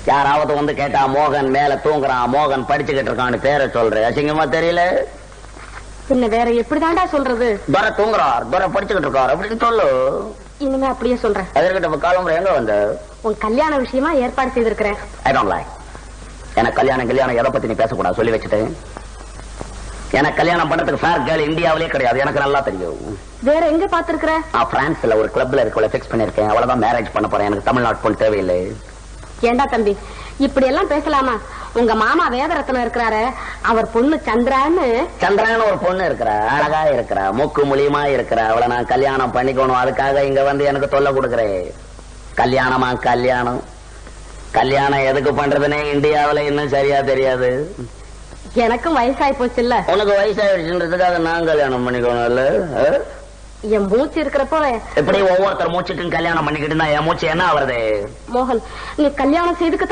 யாராவது வந்து கேட்டா மோகன் மேல தூங்குறான், மோகன் படிச்சுக்கிட்டு இருக்கான்னு பேரை சொல்ற. அசிங்கமா தெரியல? பின்ன வேற எப்படிதான்டா சொல்றது? துரை தூங்குறார், துரை படிச்சுக்கிட்டு இருக்கார் அப்படின்னு சொல்லு. இனிமே அப்படியே சொல்றேன். அதற்கிட்ட காலம்புற எங்க வந்து உன் கல்யாண விஷயமா ஏற்பாடு செய்திருக்கிறேன். I don't like. எனக்கு கல்யாணம் எதை பத்தி நீ பேசக்கூடாது சொல்லி வச்சுட்டு. எனக்கு கல்யாணம் பண்றதுக்கு ஃபேர் கேர்ள் இந்தியாவிலே கிடையாது, எனக்கு நல்லா தெரியும். வேற எங்க பாத்துருக்கிற? பிரான்ஸ்ல ஒரு கிளப்ல இருக்கவளை ஃபிக்ஸ் பண்ணிருக்கேன். அவ்வளவுதான் மேரேஜ் பண்ண போறேன். எனக்கு தமிழ்நாட்டு பொண்ணு தேவையில்லை. ஏண்டா தம்பி இப்படி எல்லாம் பேசலாமா? உங்க மாமா வேதரத்னம் இருக்கிறாரு, அவர் பொண்ணு சந்திரான்னு ஒரு பொண்ணு இருக்கிறா, அழகா இருக்கிறா, மூக்கு மூலியமா இருக்கிறா. அவளை நான் கல்யாணம் பண்ணிக்கணும். அதுக்காக இங்க வந்து எனக்கு தொல்லை கொடுக்குறேன். கல்யாணமா கல்யாணம் எதுக்கு பண்றதுன்னே இந்தியாவில இன்னும் சரியா தெரியாது. எனக்கும் வயசாய் போச்சு இல்ல? உனக்கு வயசாயிடுச்சுன்றதுக்காக நான் கல்யாணம் பண்ணிக்கணும் இல்ல? என் மூச்சு இருக்கிறப்போ எப்படி ஒவ்வொருத்தர் மூச்சுக்கும் கல்யாணம் பண்ணிக்கிட்டு இருந்தா என் மூச்சு என்ன ஆகுறது? மோகன், நீ கல்யாணம் செய்துக்கு